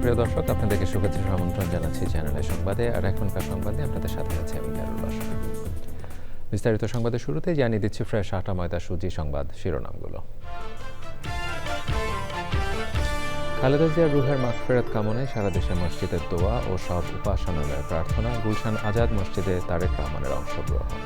প্রিয় দর্শক, আপনাদেরকে শুভেচ্ছা আমন্ত্রণ জানাচ্ছি চ্যানেলের সংবাদে। আর এখনকার সংবাদে আপনাদের সাথে আছে আমি দারুল বাশার। বিস্তারিত সংবাদের শুরুতেই জানিয়ে দিচ্ছি ফ্রেশ আটা ময়দা সুজি সংবাদ শিরোনামগুলো। খালেদা জিয়ার রুহের মাগফিরাত কামনায় সারা দেশে মসজিদের দোয়া ও সব উপাসনালয়ের প্রার্থনা, গুলশান আজাদ মসজিদে তারেক রহমানের অংশগ্রহণ।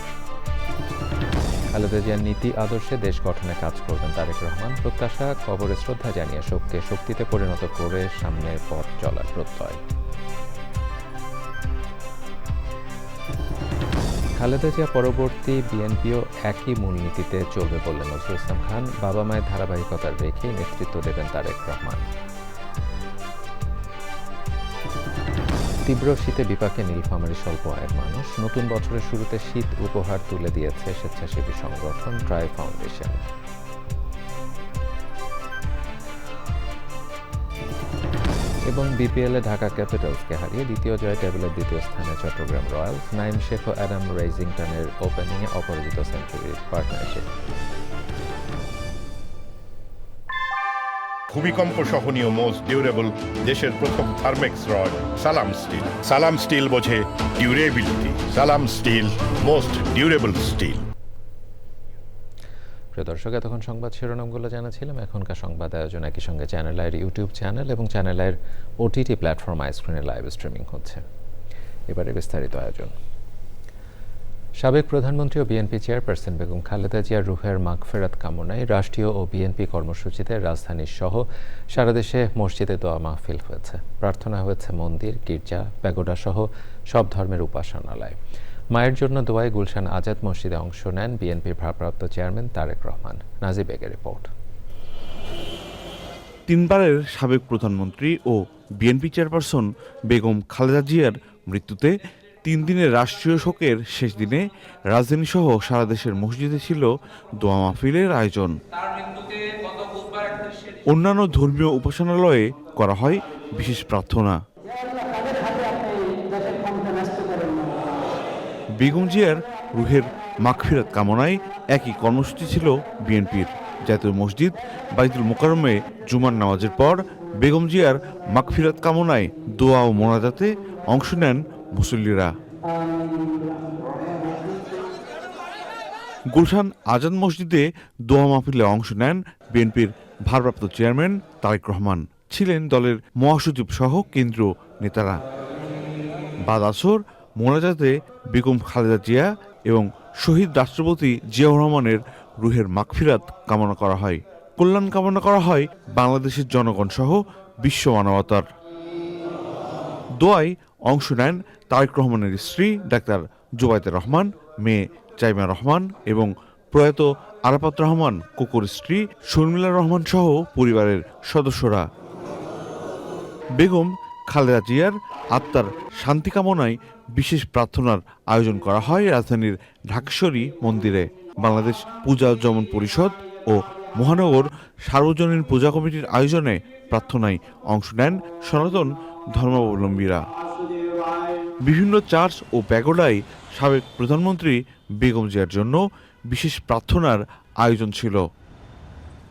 খালেদা জিয়ার নীতি আদর্শে দেশ গঠনে কাজ করবেন তারেক রহমান, প্রত্যাশা কবরে শ্রদ্ধা জানিয়ে শোককে শক্তিতে পরিণত করে সামনের পথ চলার প্রত্যয়। খালেদা জিয়া পরবর্তী বিএনপিও একই মূলনীতিতে চলবে বললেন নজরুল ইসলাম খান, বাবা মায়ের ধারাবাহিকতার রেখেই নেতৃত্ব দেবেন তারেক রহমান। তীব্র শীতে বিপাকে নীলফামারী স্বল্প আয়ের মানুষ, নতুন বছরের শুরুতে শীত উপহার তুলে দিয়েছে স্বেচ্ছাসেবী সংগঠন ট্রাই ফাউন্ডেশন। এবং বিপিএলে ঢাকা ক্যাপিটালসকে হারিয়ে দ্বিতীয় জয় টেবিলের দ্বিতীয় স্থানে চট্টগ্রাম রয়্যালস, নাইম শেখ ও অ্যাডাম রেইজিংটনের ওপেনিংয়ে অপরাজিত সেঞ্চুরির পার্টনারশিপ। ভূমিকম্প সহনীয় মোস্ট ডিউরেবল দেশের প্রথম থার্মেক্স রড সালাম স্টিল। সালাম স্টিল বোঝে ডিউরেবিলিটি। সালাম স্টিল, মোস্ট ডিউরেবল স্টিল। প্রিয় দর্শক, এতক্ষণ সংবাদ শিরোনামগুলো জানাছিলাম। এখনকার সংবাদ আয়োজন একই সঙ্গে চ্যানেল আইয়ের ইউটিউব চ্যানেল এবং চ্যানেল আইয়ের ওটিটি প্ল্যাটফর্ম আইস্ক্রিনে লাইভ স্ট্রিমিং হচ্ছে। এবারে বিস্তারিত আয়োজন। সাবেক প্রধানমন্ত্রী ও বিএনপি চেয়ারপারসন বেগম খালেদা জিয়ার রুহের মাগফিরাত কামনায় রাষ্ট্রীয় ও বিএনপি কর্মসূচিতে রাজধানীর সহ সারা দেশে মসজিদে দোয়া মাহফিল হয়েছে। প্রার্থনা হয়েছে মন্দির, গির্জা, প্যাগোডা সহ সব ধর্মের উপাসনালয়। মায়ের জন্য দোয়ায় গুলশান আজাদ মসজিদে অংশ নেন বিএনপির ভারপ্রাপ্ত চেয়ারম্যান তারেক রহমান। নাজিব বেগের রিপোর্ট। তিনবারের সাবেক প্রধানমন্ত্রী ও বিএনপি চেয়ারপারসন বেগম খালেদা জিয়ার মৃত্যুতে 3 দিনের রাষ্ট্রীয় শোকের শেষ দিনে রাজধানীসহ সারা দেশের মসজিদে ছিল দোয়া মাহফিলের আয়োজন। অন্যান্য ধর্মীয় উপাসনালয়ে করা হয় বিশেষ প্রার্থনা। বেগম জিয়ার রুহের মাগফিরাত কামনায় একই কর্মসূচি ছিল বিএনপির। জাতীয় মসজিদ বাইতুল মোকাররমে জুমার নামাজের পর বেগম জিয়ার মাগফিরাত কামনায় দোয়া ও মোনাজাতে অংশ নেন মুসল্লিরা। গুলশান আজাদ মসজিদে দোয়া মাহফিলে অংশ নেন বিএনপির ভারপ্রাপ্ত চেয়ারম্যান তারেক রহমান, ছিলেন দলের মহাসচিব সহ কেন্দ্রীয় নেতারা। বাদ আসর মোনাজাতে বেগম খালেদা জিয়া এবং শহীদ রাষ্ট্রপতি জিয়াউর রহমানের রুহের মাগফিরাত কামনা করা হয়। কল্যাণ কামনা করা হয় বাংলাদেশের জনগণ সহ বিশ্ব মানবতার। দোয়ায় অংশ নেন তারেক রহমানের স্ত্রী ডাক্তার জুবাইদা রহমান, মেয়ে চাইমা রহমান এবং প্রয়াত আরাফাত রহমান কোকোর স্ত্রী শর্মিলা রহমান সহ পরিবারের সদস্যরা। বেগম খালেদা জিয়ার আত্মার শান্তি কামনায় বিশেষ প্রার্থনার আয়োজন করা হয় রাজধানীর ঢাকেশ্বরী মন্দিরে। বাংলাদেশ পূজা উদযাপন পরিষদ ও মহানগর সার্বজনীন পূজা কমিটির আয়োজনে প্রার্থনায় অংশ নেন সনাতন ধর্মাবলম্বীরা। বিভিন্ন চার্চ ও প্যাগোডায় সাবেক প্রধানমন্ত্রী বেগম জিয়ার জন্য বিশেষ প্রার্থনার আয়োজন ছিল।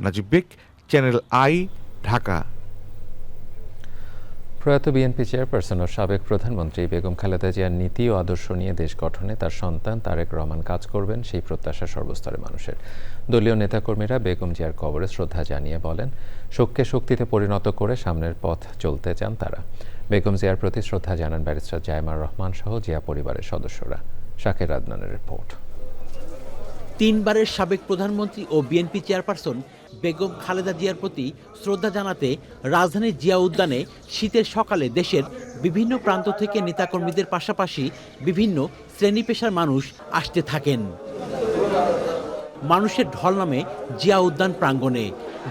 নাজিব বেগ, চ্যানেল আই, ঢাকা। প্রয়াত বিএনপি চেয়ারপারসন ও সাবেক প্রধানমন্ত্রী বেগম খালেদা জিয়ার নীতি ও আদর্শ নিয়ে দেশ গঠনে তার সন্তান তারেক রহমান কাজ করবেন, সেই প্রত্যাশা সর্বস্তরের মানুষের। দলীয় নেতাকর্মীরা বেগম জিয়ার কবরে শ্রদ্ধা জানিয়ে বলেন, শোককে শক্তিতে পরিণত করে সামনের পথ চলতে চান তারা। বেগম জিয়ার প্রতি শ্রদ্ধা জানান ব্যারিস্টার জায়মার রহমান সহ জিয়া পরিবারের সদস্যরা। শাকের আদনানের রিপোর্ট। তিনবারের সাবেক প্রধানমন্ত্রী ও বিএনপি চেয়ারপারসন বেগম খালেদা জিয়ার প্রতি শ্রদ্ধা জানাতে রাজধানীর জিয়া উদ্যানে শীতের সকালে দেশের বিভিন্ন প্রান্ত থেকে নেতাকর্মীদের পাশাপাশি বিভিন্ন শ্রেণী পেশার মানুষ আসতে থাকেন। মানুষের ঢল নামে জিয়া উদ্যান প্রাঙ্গণে,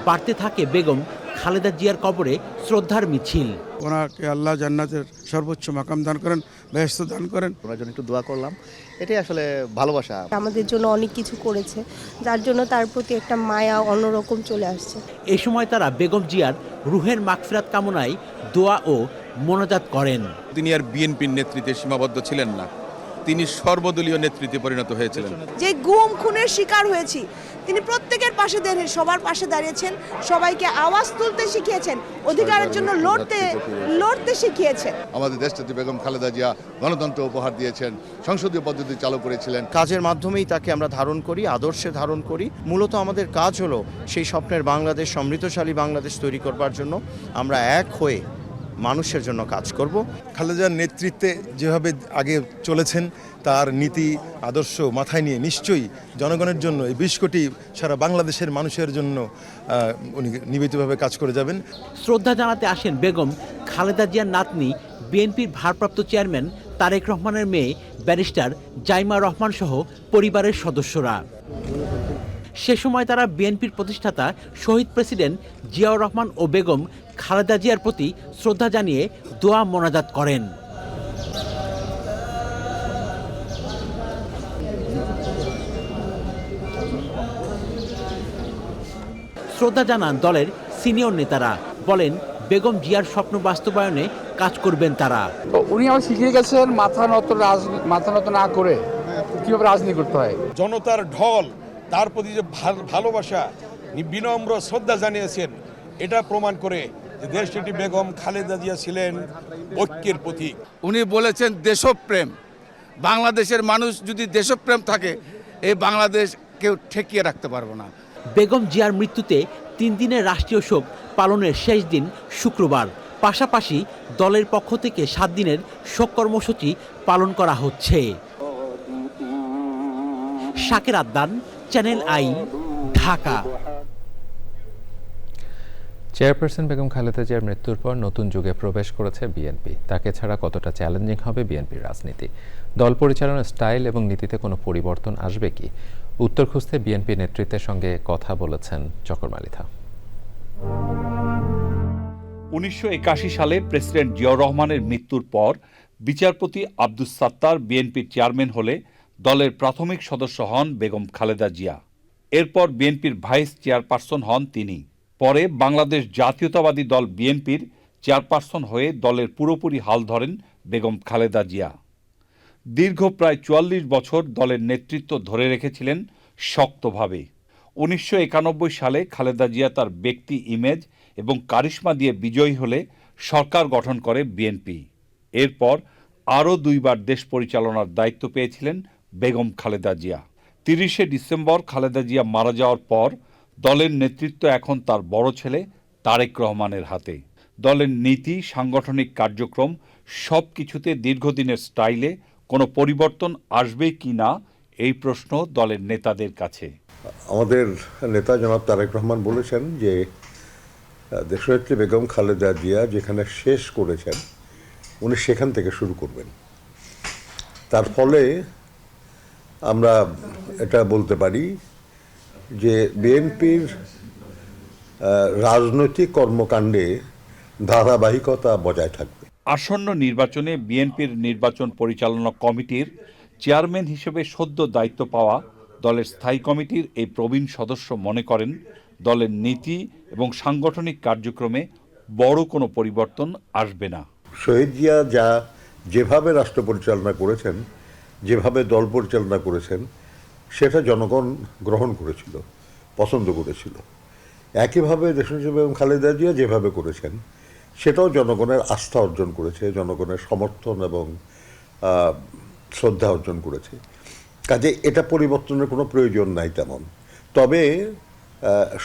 বাড়তে থাকে বেগম খালেদা জিয়ার কবরে শ্রদ্ধার মিছিল। ওনাকে আল্লাহ জান্নাতের সর্বোচ্চ মাকাম দান করেন, বেহেশত দান করেন। ওনার জন্য একটু দোয়া করলাম, এটাই আসলে ভালোবাসা। আমাদের জন্য অনেক কিছু করেছে, যার জন্য তার প্রতি একটা মায়া অন্যরকম চলে আসছে। এ সময় তারা বেগম জিয়ার রুহের মাগফিরাত কামনায় দোয়া ও মোনাজাত করেন। তিনি আর বিএনপির নেতৃত্বে সীমাবদ্ধ ছিলেন না, তিনি সর্বদলীয় নেতৃত্বে পরিণত হয়েছিলেন। যে গুম খুনের শিকার হয়েছি, তিনি প্রত্যেকের পাশে দাঁড়িয়ে সবার পাশে দাঁড়িয়েছেন, সবাইকে আওয়াজ তুলতে শিখিয়েছেন, অধিকারের জন্য লড়তে শিখিয়েছেন। আমাদের দেশটি বেগম খালেদা জিয়া গণতন্ত্র উপহার দিয়েছেন, সংসদীয় পদ্ধতি চালু করেছিলেন। কাজের মাধ্যমেই তাকে আমরা ধারণ করি, আদর্শে ধারণ করি। মূলত আমাদের কাজ হলো সেই স্বপ্নের বাংলাদেশ, সমৃদ্ধশালী বাংলাদেশ তৈরি করবার জন্য আমরা এক হয়ে মানুষের জন্য কাজ করব। খালেদার নেতৃত্বে যেভাবে আগে চলেছেন, তার নীতি আদর্শ মাথায় নিয়ে নিশ্চয়ই জনগণের জন্য, এই 20 কোটি সারা বাংলাদেশের মানুষের জন্য উনি নিবেদিতভাবে কাজ করে যাবেন। শ্রদ্ধা জানাতে আসেন বেগম খালেদা জিয়ার নাতনি, বিএনপির ভারপ্রাপ্ত চেয়ারম্যান তারেক রহমানের মেয়ে ব্যারিস্টার জাইমা রহমান সহ পরিবারের সদস্যরা। সে সময় তারা বিএনপির প্রতিষ্ঠাতা শহীদ প্রেসিডেন্ট জিয়াউর রহমান ও বেগম খালেদা জিয়ার প্রতি শ্রদ্ধা জানিয়ে দোয়া মোনাজাত করেন। শ্রদ্ধা জানান দলের সিনিয়র নেতারা, বলেন বেগম জিয়ার স্বপ্ন বাস্তবায়নে কাজ করবেন তারা। উনি আমার শিখিয়ে গেছেন মাথা নত না করে কিভাবে রাজনীতি করতে হয়। জনতার ঢল, তার প্রতি যে ভালোবাসা, বিনম্র শ্রদ্ধা জানিয়েছেন, এটা প্রমাণ করে যে দেশটি বেগম খালেদা জিয়া ছিলেন ঐক্যের প্রতীক। উনি বলেছেন দেশপ্রেম, বাংলাদেশের মানুষ যদি দেশপ্রেম থাকে, এই বাংলাদেশ কেউ ঠেকিয়ে রাখতে পারবে না। বেগম জিয়ার মৃত্যুতে 3 দিনের রাষ্ট্রীয় শোক পালনের শেষ দিন শুক্রবার। পাশাপাশি দলের পক্ষ থেকে 7 দিনের শোক কর্মসূচি পালন করা হচ্ছে। Shaker Addan, channel I, Dhaka. Chairperson Begum Khaleda জিয়ার মৃত্যুর পর নতুন যুগে প্রবেশ করেছে বিএনপি। তাকে ছাড়া কতটা চ্যালেঞ্জিং হবে বিএনপির রাজনীতি? দল পরিচালনার স্টাইল এবং নীতিতে কোনো পরিবর্তন আসবে কি? উত্তর খুঁজতে বিএনপি নেতৃত্বের সঙ্গে কথা বলেছেন চকর মালিথা। 1981 সালে প্রেসিডেন্ট জিয়াউর রহমানের মৃত্যুর পর বিচারপতি আব্দুস সাত্তার বিএনপির চেয়ারম্যান হলে দলের প্রাথমিক সদস্য হন বেগম খালেদা জিয়া। এরপর বিএনপির ভাইস চেয়ারপারসন হন তিনি। পরে বাংলাদেশ জাতীয়তাবাদী দল বিএনপির চেয়ারপারসন হয়ে দলের পুরোপুরি হাল ধরেন বেগম খালেদা জিয়া। দীর্ঘ প্রায় 44 বছর দলের নেতৃত্ব ধরে রেখেছিলেন শক্তভাবে। 1991 সালে খালেদা জিয়া তার ব্যক্তি ইমেজ এবং কারিশমা দিয়ে বিজয়ী হলে সরকার গঠন করে বিএনপি। এরপর আরও 2 বার দেশ পরিচালনার দায়িত্ব পেয়েছিলেন বেগম খালেদা জিয়া। 30শে ডিসেম্বর খালেদা জিয়া মারা যাওয়ার পর দলের নেতৃত্ব এখন তার বড় ছেলে তারেক রহমানের হাতে। দলের নীতি, সাংগঠনিক কার্যক্রম সব কিছুতে দীর্ঘদিনের স্টাইলে কোনো পরিবর্তন আসবে কি না, এই প্রশ্ন দলের নেতাদের কাছে। আমাদের নেতা জনাব তারেক রহমান বলেছেন যে দেশনেত্রী বেগম খালেদা জিয়া যেখানে শেষ করেছেন উনি সেখান থেকে শুরু করবেন। তার ফলে আমরা এটা বলতে পারি যে বিএনপির রাজনৈতিক কর্মকাণ্ডে ধারাবাহিকতা বজায় থাকবে। আসন্ন নির্বাচনে বিএনপির নির্বাচন পরিচালনা কমিটির চেয়ারম্যান হিসেবে সদ্য দায়িত্ব পাওয়া দলের স্থায়ী কমিটির এই প্রবীণ সদস্য মনে করেন দলের নীতি এবং সাংগঠনিক কার্যক্রমে বড় কোনো পরিবর্তন আসবে না। শহীদ জিয়া যেভাবে রাষ্ট্র পরিচালনা করেছেন, যেভাবে দল পরিচালনা করেছেন, সেটা জনগণ গ্রহণ করেছিল, পছন্দ করেছিল। একইভাবে দেশনেত্রী বেগম খালেদা জিয়া যেভাবে করেছেন সেটাও জনগণের আস্থা অর্জন করেছে, জনগণের সমর্থন এবং শ্রদ্ধা অর্জন করেছে। কাজে এটা পরিবর্তনের কোনো প্রয়োজন নাই তেমন। তবে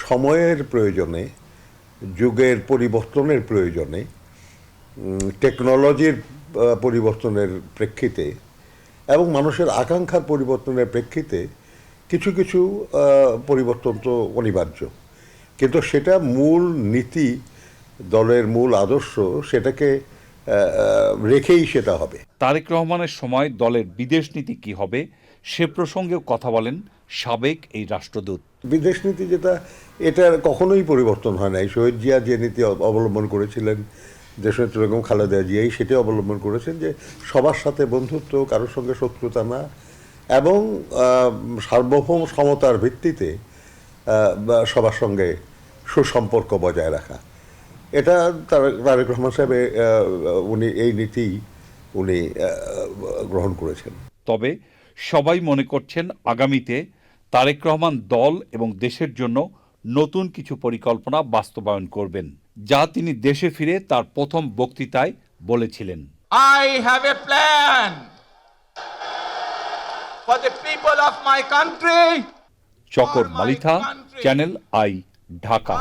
সময়ের প্রয়োজনে, যুগের পরিবর্তনের প্রয়োজনে, টেকনোলজির পরিবর্তনের প্রেক্ষিতে এবং মানুষের আকাঙ্ক্ষার পরিবর্তনের প্রেক্ষিতে কিছু কিছু পরিবর্তন তো অনিবার্য, কিন্তু সেটা মূল নীতি, দলের মূল আদর্শ, সেটাকে রেখেই সেটা হবে। তারেক রহমানের সময় দলের বিদেশ নীতি কি হবে সে প্রসঙ্গেও কথা বলেন সাবেক এই রাষ্ট্রদূত। বিদেশ নীতি এটার কখনোই পরিবর্তন হয় নাই। শহীদ জিয়া যে নীতি অবলম্বন করেছিলেন, দেশনেত্রী বেগম খালেদা জিয়াই সেটি অবলম্বন করেছেন যে সবার সাথে বন্ধুত্ব, কারোর সঙ্গে শত্রুতা না, এবং সার্বভৌম সমতার ভিত্তিতে সবার সঙ্গে সুসম্পর্ক বজায় রাখা। এটা তারেক রহমান সাহেব উনি এই নীতি উনি গ্রহণ করেছেন। তবে সবাই মনে করছেন আগামীতে তারেক রহমান দল এবং দেশের জন্য নতুন কিছু পরিকল্পনা বাস্তবায়ন করবেন, যা তিনি দেশে ফিরে তার প্রথম বক্তৃতায় বলেছিলেন। I have a plan for the people of my country. Chakor Malitha, channel I, Dhaka.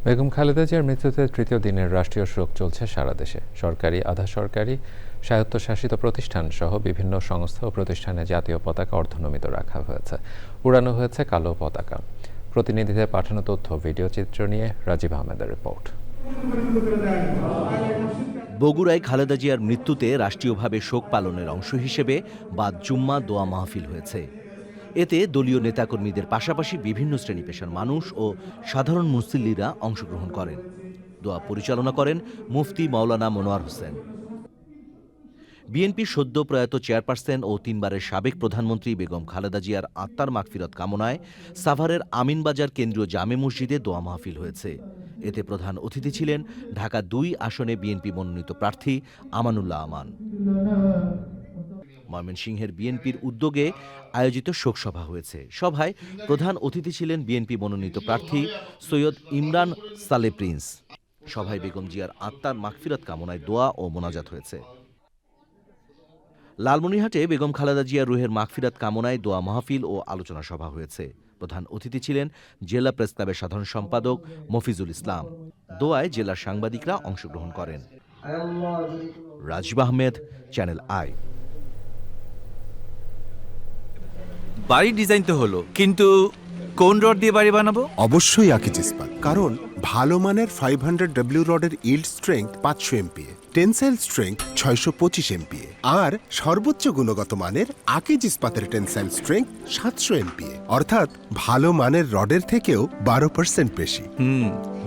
Begum Khaleda জিয়ার মৃত্যুতে তৃতীয় দিনের রাষ্ট্রীয় শোক চলছে সারা দেশে। সরকারি, আধা সরকারি, স্বায়ত্তশাসিত প্রতিষ্ঠান সহ বিভিন্ন সংস্থা ও প্রতিষ্ঠানে জাতীয় পতাকা অর্ধনমিত রাখা হয়েছে, উড়ানো হয়েছে কালো পতাকা। প্রতিনিধিদের পাঠানো তথ্য, ভিডিও চিত্র নিয়ে রাজীব আহমেদের রিপোর্ট। বগুড়ায় খালেদা জিয়ার মৃত্যুতে রাষ্ট্রীয়ভাবে শোক পালনের অংশ হিসেবে বাদ জুম্মা দোয়া মাহফিল হয়েছে। এতে দলীয় নেতাকর্মীদের পাশাপাশি বিভিন্ন শ্রেণী পেশার মানুষ ও সাধারণ মুসল্লিরা অংশগ্রহণ করেন। দোয়া পরিচালনা করেন মুফতি মাওলানা মনোয়ার হোসেন। বিএনপির সদ্য প্রয়াত চেয়ারপারসন ও 3 বারের সাবেক প্রধানমন্ত্রী বেগম খালেদা জিয়ার আত্মার মাগফিরাত কামনায় সাভারের আমিনবাজার কেন্দ্রীয় জামে মসজিদে দোয়া মাহফিল হয়েছে। এতে প্রধান অতিথি ছিলেন ঢাকা 2 আসনে বিএনপি মনোনীত প্রার্থী আমানুল্লাহ আমান। ময়মনসিংহের বিএনপির উদ্যোগে আয়োজিত শোকসভা হয়েছে। সভায় প্রধান অতিথি ছিলেন বিএনপি মনোনীত প্রার্থী সৈয়দ ইমরান সালে প্রিন্স। সভায় বেগম জিয়ার আত্মার মাগফিরাত কামনায় দোয়া ও মোনাজাত হয়েছে। লালমনিরহাটে বেগম খালেদা জিয়ার রুহের মাগফিরাত কামনায় দোয়া মাহফিল ও আলোচনা সভা হয়েছে। প্রধান অতিথি ছিলেন জেলা প্রেস ক্লাবের সাধারণ সম্পাদক মফিজুল ইসলাম। দোয়ায় জেলার সাংবাদিকরা অংশগ্রহণ করেন। Rajib Ahmed, channel I. বাড়ির ডিজাইন তো হলো, কিন্তু কোন রড দিয়ে বাড়ি বানাবো? অবশ্যই আকিজ ইস্পাত, কারণ ভালো মানের 500W রডের yield strength 500 MPa, tensile strength 625 MPa আর সর্বোচ্চ গুণগত মানের আকিজ ইস্পাতের টেনসাইল স্ট্রেংথ 700 MPa, অর্থাৎ ভালো মানের রডের থেকেও 12% বেশি।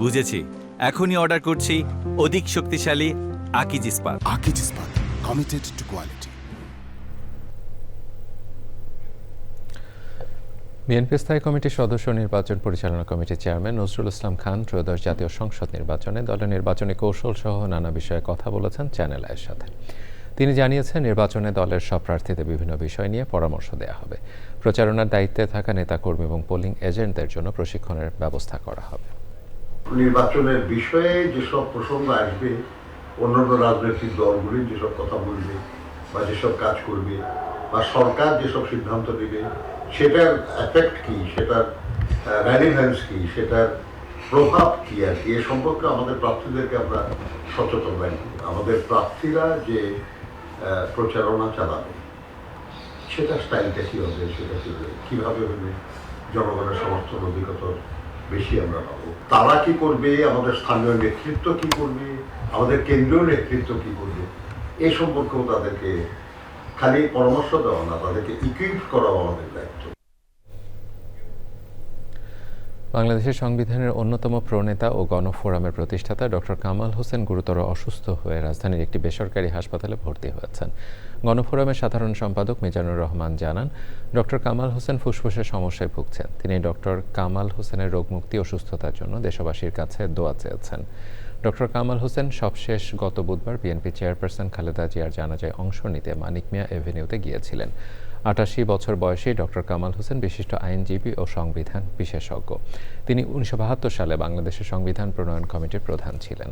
বুঝেছি, এখনই অর্ডার করছি অধিক শক্তিশালী আকিজ ইস্পাত। আকিজ ইস্পাত, কমিটেড টু কোয়ালিটি। বিএনপি স্থায়ী কমিটির সদস্য নির্বাচন পরিচালনা কমিটির চেয়ারম্যান নজরুল ইসলাম খান ত্রয়োদশ জাতীয় সংসদ নির্বাচনে দলের নির্বাচনী কৌশল সহ নানা বিষয়ে কথা বলেছেন চ্যানেল আইয়ের সাথে। তিনি জানিয়েছেন, নির্বাচনে দলের সব প্রার্থীদের বিভিন্ন বিষয় নিয়ে পরামর্শ দেওয়া হবে। প্রচারণার দায়িত্বে থাকা নেতাকর্মী এবং পোলিং এজেন্টদের জন্য প্রশিক্ষণের ব্যবস্থা করা হবে। নির্বাচনের বিষয়ে যেসব প্রসঙ্গ আসবে, অন্যান্য রাজনৈতিক দলগুলি যেসব কথা বলবে বা যেসব কাজ করবে বা সরকার যেসব সিদ্ধান্ত নেবে, সেটার এফেক্ট কি, সেটার রেলিভেন্স কি, সেটার প্রভাব কি, আর কি এ সম্পর্কে আমাদের প্রার্থীদেরকে আমরা সচেতন রাখবো। আমাদের প্রার্থীরা যে প্রচারণা চালাবে সেটা স্টাইলটা কী হবে, সেটা কীভাবে হবে, জনগণের সমর্থন অধিকত বেশি আমরা পাবো। তারা কি করবে, আমাদের স্থানীয় নেতৃত্ব কি করবে, আমাদের কেন্দ্রীয় নেতৃত্ব কি করবে, এ সম্পর্কেও তাদেরকে খালি পরামর্শ দেওয়া না, তাদেরকে ইকুইপ করাও আমাদের দায়িত্ব। বাংলাদেশের সংবিধানের অন্যতম প্রণেতা ও গণফোরামের প্রতিষ্ঠাতা ডক্টর কামাল হোসেন গুরুতর অসুস্থ হয়ে রাজধানীর একটি বেসরকারি হাসপাতালে ভর্তি হয়েছেন। গণফোরামের সাধারণ সম্পাদক মিজানুর রহমান জানান, ডক্টর কামাল হোসেন ফুসফুসের সমস্যায় ভুগছেন। তিনি ডক্টর কামাল হোসেনের রোগমুক্তি ও সুস্থতার জন্য দেশবাসীর কাছে দোয়া চেয়েছেন। ডক্টর কামাল হোসেন সবশেষ গত বুধবার বিএনপি চেয়ারপারসন খালেদা জিয়ার জানাজায় অংশ নিতে মানিক মিয়া এভিনিউতে গিয়েছিলেন। ৮৮ বছর বয়সী ডক্টর কামাল হোসেন বিশিষ্ট আইনজীবী ও সংবিধান বিশেষজ্ঞ। তিনি ১৯৭২ সালে বাংলাদেশের সংবিধান প্রণয়ন কমিটির প্রধান ছিলেন।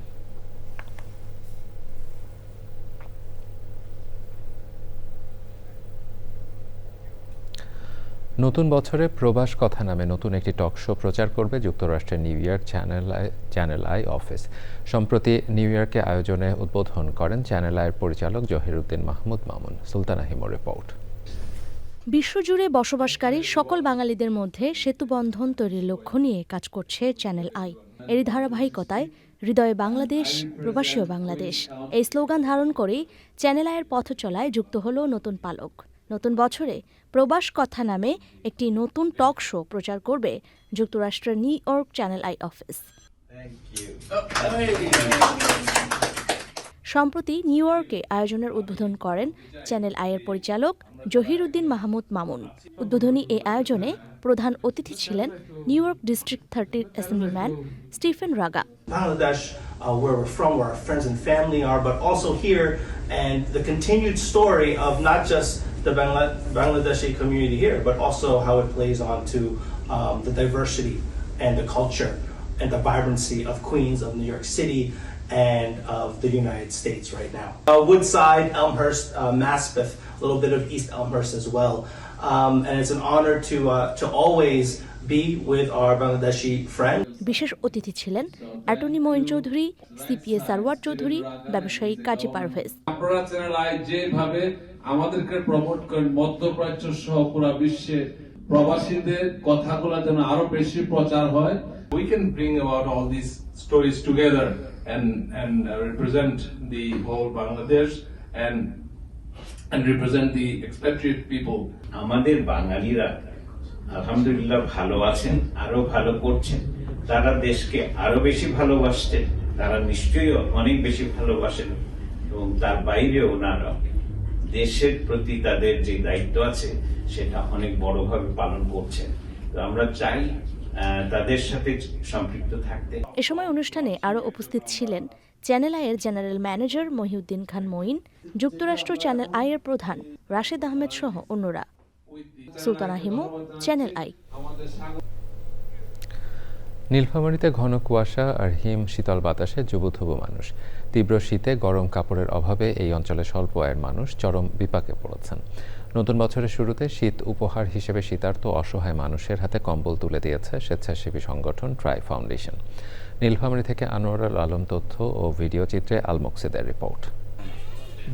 নতুন বছরে প্রবাস কথা নামে নতুন একটি টক শো প্রচার করবে যুক্তরাষ্ট্রের new York channel I office. সম্প্রতি নিউ ইয়র্কে আয়োজনে উদ্বোধন করেন চ্যানেল আইয়ের পরিচালক জহিরুদ্দিন মাহমুদ মামুন। সুলতানা হিমোর রিপোর্ট। বিশ্বজুড়ে বসবাসকারী সকল বাঙালিদের মধ্যে সেতুবন্ধন তৈরির লক্ষ্য নিয়ে কাজ করছে চ্যানেল আই। এরই ধারাবাহিকতায় হৃদয়ে বাংলাদেশ, প্রবাসীও বাংলাদেশ এই স্লোগান ধারণ করেই চ্যানেল আইয়ের পথ চলায় যুক্ত হলো নতুন পালক। নতুন বছরে প্রবাস কথা নামে একটি নতুন টক শো প্রচার করবে যুক্তরাষ্ট্রের new York channel I office. সম্প্রতি নিউ ইয়র্কে আয়োজনের উদ্বোধন করেন চ্যানেল আইয়ের পরিচালক জহিরুদ্দিন মাহমুদ মামুন। উদ্বোধনী এই আয়োজনে প্রধান অতিথি ছিলেন New York district 30 assemblyman Stephen Raga. Bangladesh, where we're from, where our friends and family are, but also here, and the continued story of not just the Bangladeshi community here, but also how it plays on to the diversity and the culture and the vibrancy of Queens, of New York City, and of the United States right now. Woodside, Elmhurst, Maspeth, a little bit of East Elmhurst as well. And it's an honor to always be with our Bangladeshi friends. বিশেষ অতিথি ছিলেন attorney Moin Chowdhury, CPA Sarwar Chowdhury, ব্যবসায়ী কাজী পারভেজ। আপনারা channel I যেভাবে আমাদেরকে promote করেন মধ্যপ্রাচ্য সহ পুরো বিশ্বে প্রবাসীদের কথাগুলো যেন আরো বেশি প্রচার হয়। We can bring about all these stories together and represent the whole Bangladesh and represent the expatriate people. আমাদের বাঙালিরা আলহামদুলিল্লাহ ভালো আছেন, আরো ভালো করছেন। তারা দেশকে আরো বেশি ভালোবাসছেন, তারা নিশ্চয়ই অনেক বেশি ভালোবাসেন এবং তার বাইরে ওনারা দেশের প্রতি তাদের যে দায়িত্ব আছে সেটা অনেক বড়ভাবে পালন করছেন। তো আমরা চাই তাদের সাথে সম্পৃক্ত থাকতে। এ সময় অনুষ্ঠানে আরও উপস্থিত ছিলেন চ্যানেল আইয়ের জেনারেল ম্যানেজার মহিউদ্দিন খান মঈন, যুক্তরাষ্ট্র চ্যানেল আইয়ের প্রধান রাশেদ আহমেদ সহ অন্যরা। Sultana Himu, channel I. নীলফামারীতে ঘন কুয়াশা আর হিম শীতল বাতাসে জুবুথুবু মানুষ। তীব্র শীতে গরম কাপড়ের অভাবে এই অঞ্চলে স্বল্প আয়ের মানুষ চরম বিপাকে পড়েছেন। নতুন বছরের শুরুতে শীত উপহার হিসেবে শীতার্ত অসহায় মানুষের হাতে কম্বল তুলে দিয়েছে স্বেচ্ছাসেবী সংগঠন ট্রাই ফাউন্ডেশন। নীলফামারী থেকে আনোয়ারুল আলম তথ্য ও ভিডিও চিত্রে আলমকসিদের রিপোর্ট।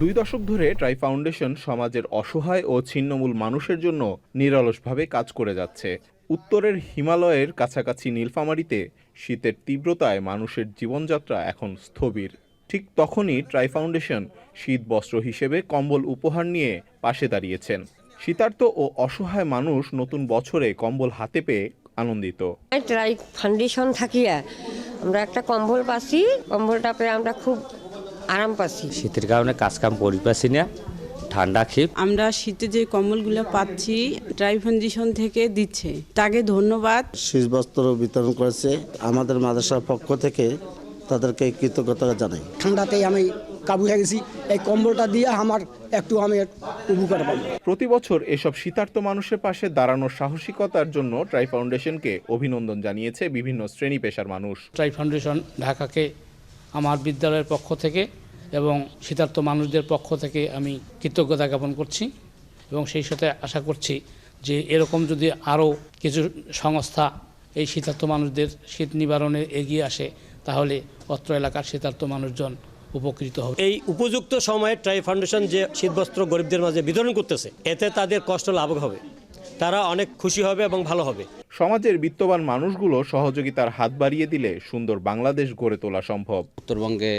2 দশক ধরে ট্রাই ফাউন্ডেশন সমাজের অসহায় ও ছিন্নমূল মানুষের জন্য নিরলসভাবে কাজ করে যাচ্ছে। উত্তরের হিমালয়ের কাছাকাছি নীলফামারীতে শীতের তীব্রতায় মানুষের জীবনযাত্রা এখন স্থবির। ঠিক তখনই ট্রাই ফাউন্ডেশন শীত বস্ত্র হিসেবে কম্বল উপহার নিয়ে পাশে দাঁড়িয়েছেন। শীতার্ত ও অসহায় মানুষ নতুন বছরে কম্বল হাতে পেয়ে আনন্দিত। ট্রাই ফাউন্ডেশন থাকিয়া আমরা একটা কম্বল পাচ্ছি, কম্বলটা পেয়ে আমরা খুব আরাম পাচ্ছি। শীতের কারণে কাজ কাম করি পাচ্ছি না, ঠান্ডা খেয়ে আমরা শীতে যে কম্বলগুলো পাচ্ছি ট্রাই ফাউন্ডেশন থেকে দিচ্ছে, তাকে ধন্যবাদ। শীত বস্ত্র বিতরণ করেছে আমাদের মাদ্রাসার পক্ষ থেকে, তাদেরকে কৃতজ্ঞতা জানাই। ঠান্ডাতেই আমি কাবু হয়ে গেছি, এই কম্বলটা দিয়ে আমার একটু আমি উপকার পাবো। প্রতি বছর এসব শীতার্ত মানুষের পাশে দাঁড়ানোর সাহসিকতার জন্য ট্রাই ফাউন্ডেশনকে অভিনন্দন জানিয়েছে বিভিন্ন শ্রেণী পেশার মানুষ। ট্রাই ফাউন্ডেশন ঢাকাকে আমার বিদ্যালয়ের পক্ষ থেকে এবং শীতার্ত মানুষদের পক্ষ থেকে আমি কৃতজ্ঞতা জ্ঞাপন করছি এবং সেই সাথে আশা করছি যে এরকম যদি আরও কিছু সংস্থা এই শীতার্ত মানুষদের শীত নিবারণে এগিয়ে আসে তাহলে অত্র এলাকার শীতার্ত মানুষজন উপকৃত হবে। এই উপযুক্ত সময়ে ট্রাই ফাউন্ডেশন যে শীতবস্ত্র গরিবদের মাঝে বিতরণ করতেছে, এতে তাদের কষ্ট লাঘব হবে, তারা অনেক খুশি হবে এবং ভালো হবে। সমাজের বিত্তবান মানুষগুলো সহযোগিতার হাত বাড়িয়ে দিলে সুন্দর বাংলাদেশ গড়ে তোলা সম্ভব। উত্তরবঙ্গে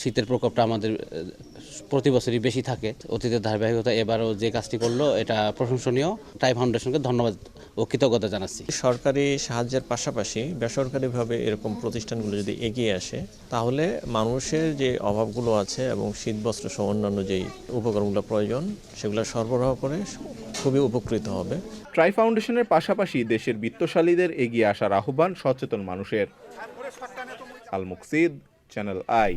শীতের প্রকোপটা আমাদের প্রতি বছরই বেশি থাকে, অতীতের ধারাবাহিকতা এবারও যে কাজটি করলো এটা প্রশংসনীয়। ট্রাই ফাউন্ডেশনকে ধন্যবাদ ও কৃতজ্ঞতা জানাচ্ছি। সরকারি সাহায্যের পাশাপাশি বেসরকারিভাবে এরকম প্রতিষ্ঠানগুলো যদি এগিয়ে আসে তাহলে মানুষের যে অভাবগুলো আছে এবং শীতবস্ত্র সহ অন্যান্য যেই উপকরণগুলো প্রয়োজন সেগুলো সরবরাহ করে খুবই উপকৃত হবে। ট্রাই ফাউন্ডেশনের পাশাপাশি দেশের বিত্তশালীদের এগিয়ে আসার আহ্বান সচেতন মানুষের। আলমকসিদ, চ্যানেল আই।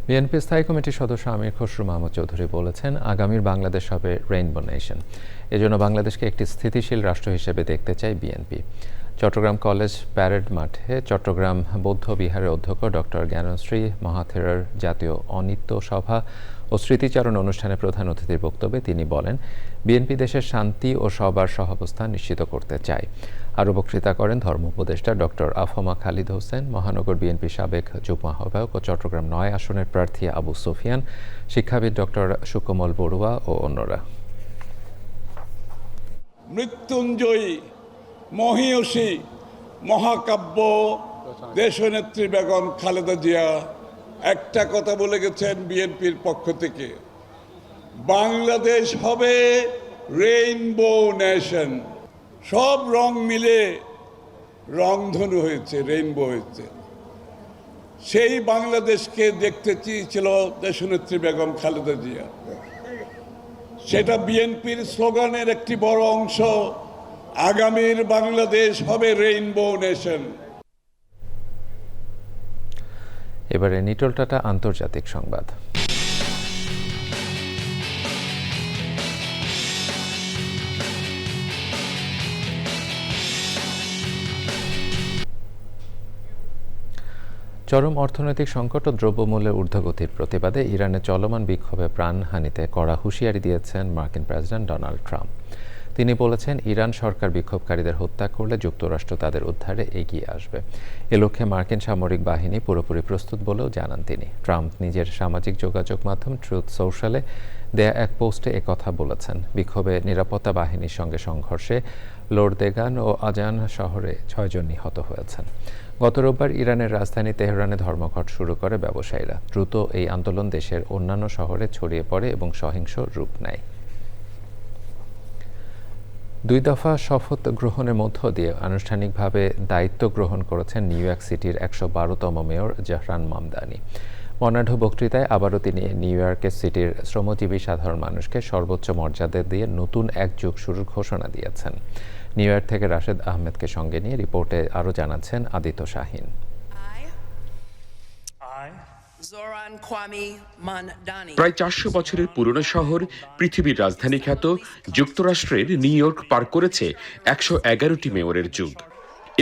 বিএনপি স্থায়ী কমিটির সদস্য আমির খসরু মাহমুদ চৌধুরী বলেছেন, আগামীর বাংলাদেশ হবে রেইনবো নেশন। এজন্য বাংলাদেশকে একটি স্থিতিশীল রাষ্ট্র হিসেবে দেখতে চায় বিএনপি। চট্টগ্রাম কলেজ প্যারেড মাঠে চট্টগ্রাম বৌদ্ধ বিহারের অধ্যক্ষ ডক্টর জ্ঞানশ্রী মহাথেরার জাতীয় অনিত্য সভা ও স্মৃতিচারণ অনুষ্ঠানে প্রধান অতিথির বক্তব্যে তিনি বলেন, বিএনপি দেশের শান্তি ও সবার সহাবস্থান নিশ্চিত করতে চায়। আরও বক্তৃতা করেন ধর্ম উপদেষ্টা ডক্টর আফমা খালিদ হোসেন, মহানগর বিএনপি সাবেক যুগ্ম আহ্বায়ক ও চট্টগ্রাম ৯ আসনের প্রার্থী আবু সুফিয়ান, শিক্ষাবিদ ডক্টর সুকোমল বড়ুয়া ও অন্যরা। মৃত্যুঞ্জয়ী মহীয়সী মহাকাব্য দেশনেত্রী বেগম খালেদা জিয়া একটা কথা বলে গেছেন বিএনপির পক্ষ থেকে, বাংলাদেশ হবে রেইনবো নেশন। সব রং মিলে রংধনু হয়েছে, রেইনবো হয়েছে। সেই বাংলাদেশকে দেখতে চেয়েছিল দেশনেত্রী বেগম খালেদা জিয়া। সেটা বিএনপির স্লোগানের একটি বড় অংশ। আগামীর বাংলাদেশ হবে রেইনবো নেশন। এবারে নিটোলটাটা আন্তর্জাতিক সংবাদ। চরম অর্থনৈতিক সংকট ও দ্রব্যমূল্যের ঊর্ধ্বগতির প্রতিবাদে ইরানে চলমান বিক্ষোভে প্রাণহানিতে কড়া হুঁশিয়ারি দিয়েছেন মার্কিন প্রেসিডেন্ট ডোনাল্ড ট্রাম্প। তিনি বলেছেন, ইরান সরকার বিক্ষোভকারীদের হত্যা করলে যুক্তরাষ্ট্র তাদের উদ্ধারে এগিয়ে আসবে। এ লক্ষ্যে মার্কিন সামরিক বাহিনী পুরোপুরি প্রস্তুত বলেও জানান তিনি। ট্রাম্প নিজের সামাজিক যোগাযোগ মাধ্যম ট্রুথ সোশ্যালে দেয়া এক পোস্টে একথা বলেছেন। বিক্ষোভে নিরাপত্তা বাহিনীর সঙ্গে সংঘর্ষে লোরদেগান ও আজান শহরে 6 জন নিহত হয়েছেন। গত রোববার ইরানের রাজধানী তেহরানে ধর্মঘট শুরু করে ব্যবসায়ীরা। দ্রুত এই আন্দোলন দেশের অন্যান্য শহরে ছড়িয়ে পড়ে এবং সহিংস রূপ নেয়। 2 দফা শপথ গ্রহণের মধ্য দিয়ে আনুষ্ঠানিকভাবে দায়িত্ব গ্রহণ করেছেন নিউ ইয়র্ক সিটির 112তম মেয়র জোহরান মামদানি। বর্ণাঢ্য বক্তৃতায় আবারও তিনি নিউ ইয়র্কের সিটির শ্রমজীবী সাধারণ মানুষকে সর্বোচ্চ মর্যাদা দিয়ে নতুন এক যুগ শুরুর ঘোষণা দিয়েছেন। নিউ ইয়র্ক থেকে রাশেদ আহমেদকে সঙ্গে নিয়ে রিপোর্টে আরও জানাচ্ছেন আদিত্য শাহিন। প্রায় 400 বছরের পুরনো শহর, পৃথিবীর রাজধানী খ্যাত যুক্তরাষ্ট্রের নিউ ইয়র্ক পার করেছে 111টি মেয়রের যুগ।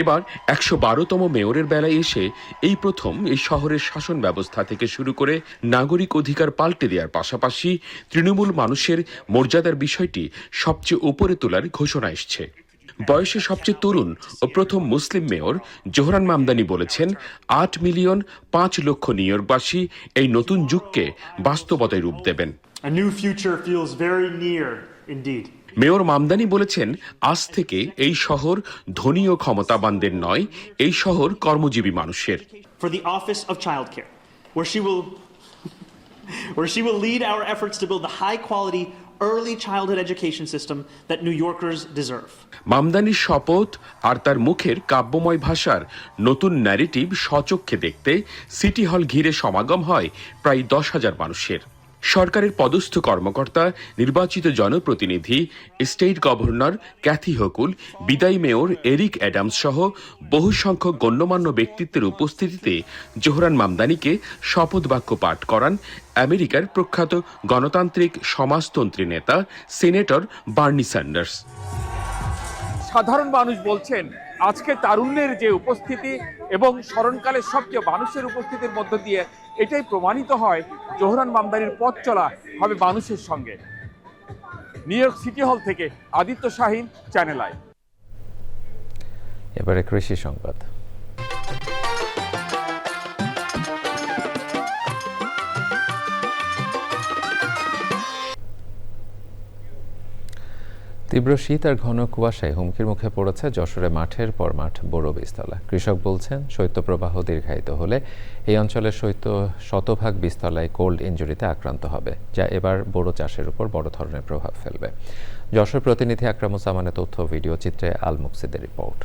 এবার 112তম মেয়রের বেলায় এসে এই প্রথম এই শহরের শাসন ব্যবস্থা থেকে শুরু করে নাগরিক অধিকার পাল্টে দেওয়ার পাশাপাশি তৃণমূল মানুষের মর্যাদার বিষয়টি সবচেয়ে উপরে তোলার ঘোষণা এসছে। বয়সে সবচেয়ে তরুণ ও প্রথম মুসলিম মেয়র জোহরান মামদানি বলেছেন, 8 মিলিয়ন 5 লক্ষ নিউ ইয়র্কবাসী এই নতুন যুগকে বাস্তবতায় রূপ দেবেন। মেয়র মামদানি বলেছেন, আজ থেকে এই শহর ধনী ও ক্ষমতাবানদের নয়, এই শহর কর্মজীবী মানুষের। For the office of childcare, where she will lead our efforts to build the high quality early childhood education system that New Yorkers deserve. মামদানির শপথ আর তার মুখের কাব্যময় ভাষার নতুন ন্যারেটিভ স্বচক্ষে দেখতে সিটি হল ঘিরে সমাগম হয় প্রায় 10,000 মানুষের। সরকারের পদস্থ কর্মকর্তা, নির্বাচিত জনপ্রতিনিধি, স্টেট গভর্নর ক্যাথি হকুল, বিদায়ী মেয়র এরিক অ্যাডামস সহ বহু সংখ্যক গণ্যমান্য ব্যক্তিত্বের উপস্থিতিতে জোহরান মামদানিকে শপথ বাক্য পাঠ করান আমেরিকার প্রখ্যাত গণতান্ত্রিক সমাজতন্ত্রী নেতা সিনেটর বার্নি স্যান্ডার্স। সাধারণ মানুষ বলছেন, আজকে তারুণ্যের যে উপস্থিতি এবং স্মরণকালের সবচেয়ে মানুষের উপস্থিতির মধ্য দিয়ে এটাই প্রমাণিত হয় জোহরান মামদানির পথ চলা হবে মানুষের সঙ্গে। নিউ ইয়র্ক সিটি হল থেকে আদিত্য শাহিন, চ্যানেল আই। এবারে কৃষি সংবাদ। তীব্র শীত আর ঘন কুয়াশায় হুমকির মুখে পড়েছে যশোরে মাঠের পর মাঠ বোরো বীজতলা। কৃষক বলছেন, শৈত্যপ্রবাহ দীর্ঘায়িত হলে এই অঞ্চলের শতভাগ বীজতলায় কোল্ড ইনজুরিতে আক্রান্ত হবে, যা এবার বোরো চাষের উপর বড় ধরনের প্রভাব ফেলবে। যশোর প্রতিনিধি আকরামুজ্জামানের তথ্য, ভিডিও চিত্রে আল মুকসিদের রিপোর্ট।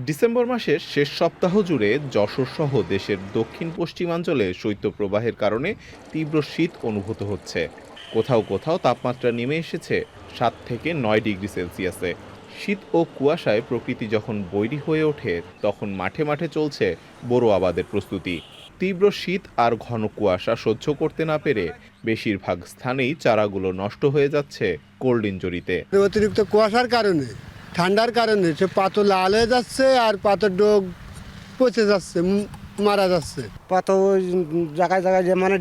ডিসেম্বর মাসের শেষ সপ্তাহ জুড়ে যশোর সহ দেশের দক্ষিণ পশ্চিমাঞ্চলে শৈত্যপ্রবাহের কারণে তীব্র শীত অনুভূত হচ্ছে। কোথাও কোথাও তাপমাত্রা নেমে এসেছে 7 থেকে 9 ডিগ্রি সেলসিয়াসে। শীত ও কুয়াশায় প্রকৃতি যখন বৈরী হয়ে ওঠে, তখন মাঠে মাঠে চলছে বোরো আবাদের প্রস্তুতি। তীব্র শীত আর ঘন কুয়াশা সহ্য করতে না পেরে বেশিরভাগ স্থানেই চারাগুলো নষ্ট হয়ে যাচ্ছে কোল্ড ইনজুরিতে। অতিরিক্ত কুয়াশার কারণে, ঠান্ডার কারণে সে পাতা লাল হয়ে যাচ্ছে আর পাতার ডোগ পচে যাচ্ছে, মারা যাচ্ছে। পাতা জায়গায় জায়গায় যে মানে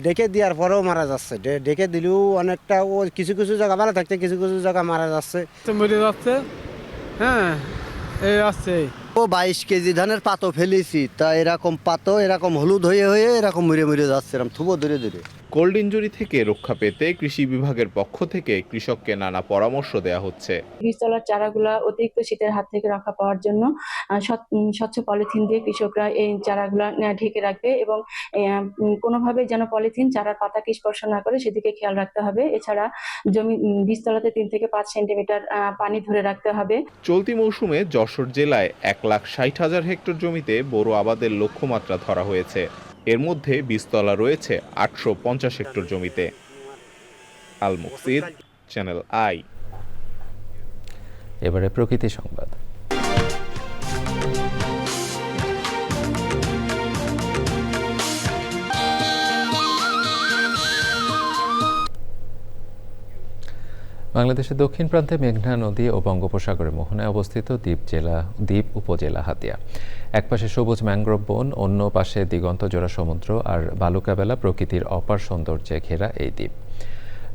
ডেকে দেওয়ার পরেও মারা যাচ্ছে, ডেকে দিলেও অনেকটা ও কিছু কিছু জায়গা ভালো থাকছে, কিছু কিছু জায়গা মারা যাচ্ছে, মরে যাচ্ছে। হ্যাঁ, এই আসছে। ও 22 কেজি ধানের পাতো ফেলেছি, তা এরকম পাতো এরকম হলুদ হয়ে হয়ে এরকম মরে মরে যাচ্ছে, এরকম থুবো ধীরে ধীরে। কোল্ড ইনজুরি থেকে রক্ষা পেতে কৃষি বিভাগের পক্ষ থেকে কৃষককে নানা পরামর্শ দেওয়া হচ্ছে। বীজতলার চারাগুলা অতিরিক্ত শীতের হাত থেকে রক্ষা পাওয়ার জন্য স্বচ্ছ পলিথিন দিয়ে কৃষকরা এই চারাগুলা ঢেকে রাখবে এবং কোনোভাবে যেন পলিথিন চারার পাতাকে স্পর্শ না করে সেদিকে খেয়াল রাখতে হবে। এছাড়া বীজতলাতে 3 থেকে 5 সেন্টিমিটার পানি ধরে রাখতে হবে। চলতি মৌসুমে যশোর জেলায় 1,60,000 হেক্টর জমিতে বোরো আবাদের লক্ষ্যমাত্রা ধরা হয়েছে। এর মধ্যে বীজতলা রয়েছে 850 হেক্টর জমিতে। আল মুকসিদ, চ্যানেল আই। এবারে প্রকৃতি সংবাদ। বাংলাদেশের দক্ষিণ প্রান্তে মেঘনা নদী ও বঙ্গোপসাগরের মোহনায় অবস্থিত দ্বীপ উপজেলা হাতিয়া। একপাশে সবুজ ম্যানগ্রোভ বন, অন্য পাশে দিগন্ত জোড়া সমুদ্র আর বালুকাবেলা প্রকৃতির অপার সৌন্দর্যে ঘেরা এই দ্বীপ।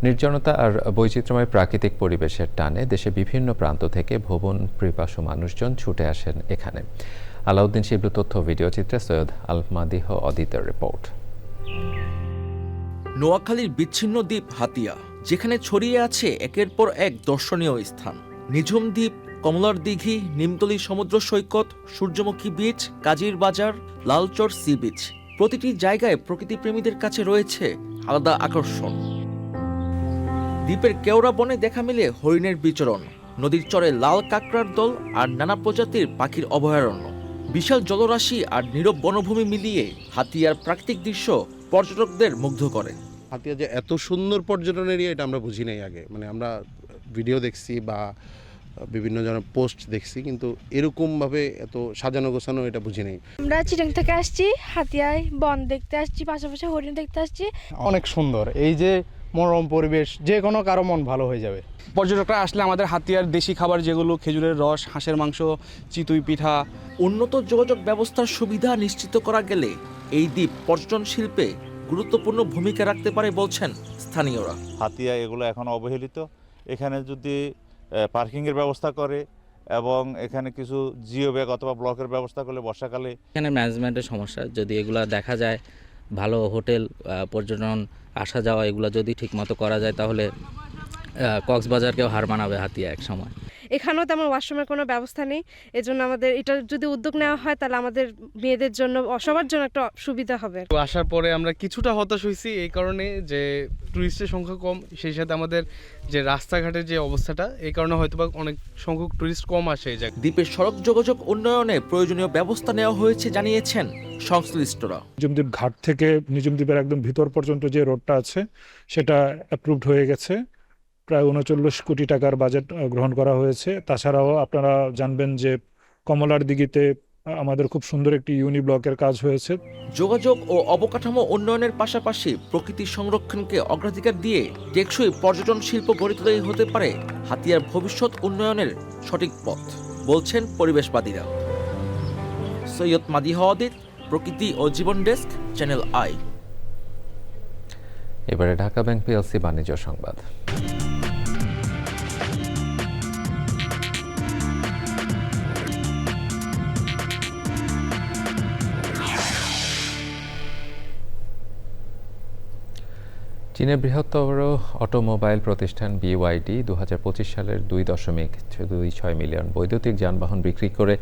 নির্জনতা আর বৈচিত্র্যময় প্রাকৃতিক পরিবেশের টানে দেশে বিভিন্ন প্রান্ত থেকে ভ্রমণ পিপাসু মানুষজন ছুটে আসেন এখানে। আলাউদ্দিন শিবলু তথ্য ভিডিও চিত্রে সৈয়দ আলমাদিহ অদিতের রিপোর্ট। নোয়াখালীর বিচ্ছিন্ন দ্বীপ হাতিয়া, যেখানে ছড়িয়ে আছে একের পর এক দর্শনীয় স্থান। নিঝুম দ্বীপ, কমলার দিঘি, নিমতলী সমুদ্র সৈকত, সূর্যমুখী বিচ, কাজীর বাজার, লালচর সি বিচ, প্রতিটি জায়গায় প্রকৃতিপ্রেমীদের কাছে রয়েছে আলাদা আকর্ষণ। দ্বীপের কেওড়া বনে দেখা মিলে হরিণের বিচরণ, নদীর চরে লাল কাঁকড়ার দল আর নানা প্রজাতির পাখির অভয়ারণ্য। বিশাল জলরাশি আর নীরব বনভূমি মিলিয়ে হাতিয়ার প্রাকৃতিক দৃশ্য পর্যটকদের মুগ্ধ করে। হাতিয়া যে এত সুন্দর পর্যটন এরিয়া এটা আমরা বুঝি নাই আগে, মানে আমরা ভিডিও দেখছি বা বিভিন্ন জনের পোস্ট দেখছি, কিন্তু এরকমভাবে এত সাজানো গোছানো এটা বুঝি নাই। আমরা চিটাং থেকে আসছি, হাতিয়ায় বন দেখতে আসছি, পাশাপাশি হরিণ দেখতে আসছি। অনেক সুন্দর, এই যে মনোরম পরিবেশ, যে কোনো কারো মন ভালো হয়ে যাবে। পর্যটকরা আসলে আমাদের হাতিয়ার দেশি খাবার যেগুলো খেজুরের রস, হাঁসের মাংস, চিতুই পিঠা। উন্নত যোগাযোগ ব্যবস্থার সুবিধা নিশ্চিত করা গেলে এই দ্বীপ পর্যটন শিল্পে গুরুত্বপূর্ণ ভূমিকা রাখতে পারে বলছেন স্থানীয়রা। হাতিয়া এগুলো এখন অবহেলিত, এখানে যদি পার্কিংয়ের ব্যবস্থা করে এবং এখানে কিছু জিও ব্যাগ অথবা ব্লকের ব্যবস্থা করলে বর্ষাকালে। এখানে ম্যানেজমেন্টের সমস্যা, যদি এগুলা দেখা যায়, ভালো হোটেল, পর্যটন, আসা যাওয়া এগুলো যদি ঠিকমতো করা যায়, তাহলে কক্সবাজারকেও হার মানাবে হাতিয়া এক সময়। এখানেও তেমন ওয়াশরুমের কোনো ব্যবস্থা নেই, এজন্য আমাদের এটা যদি উদ্যোগ নেওয়া হয় তাহলে আমাদের মেয়েদের জন্য, সবার জন্য একটা সুবিধা হবে। আসার পরে আমরা কিছুটা হতাশ হয়েছি এই কারণে যে টুরিস্টের সংখ্যা কম, সেই সাথে আমাদের যে রাস্তাঘাটের যে অবস্থাটা, এই কারণে হয়তোবা অনেক সংখ্যক টুরিস্ট কম আসে এই জায়গায়। দ্বীপের সড়ক যোগাযোগ উন্নয়নে প্রয়োজনীয় ব্যবস্থা নেওয়া হয়েছে জানিয়েছেন সংশ্লিষ্টরা। নিজুমদ্বীপ ঘাট থেকে নিজুমদ্বীপের একদম ভিতর পর্যন্ত যে রোডটা আছে সেটা অ্যাপ্রুভড হয়ে গেছে, প্রায় 39 কোটি টাকার বাজেট গ্রহণ করা হয়েছে। তাছাড়াও আপনারা জানবেন যে কমলার দিঘিতে আমাদের খুব সুন্দর একটি ইউনি ব্লকের কাজ হয়েছে। যোগাযোগ ও অবকাঠামো উন্নয়নের পাশাপাশি প্রকৃতি সংরক্ষণকে অগ্রাধিকার দিয়ে টেকসই পর্যটন শিল্প গড়ে তোলাই হতে পারে হাতিয়ার ভবিষ্যৎ উন্নয়নের সঠিক পথ, বলছেন পরিবেশবাদীরা। সৈয়দ মাদিহ অদিত, প্রকৃতি ও জীবন ডেস্ক, চ্যানেল আই। এবারে ঢাকা ব্যাংক পিএলসি বাণিজ্য সংবাদ। চীনের বৃহত্তর অটোমোবাইল প্রতিষ্ঠান BYD 2025 সালের 2.26 মিলিয়ন বৈদ্যুতিক যানবাহন বিক্রি করে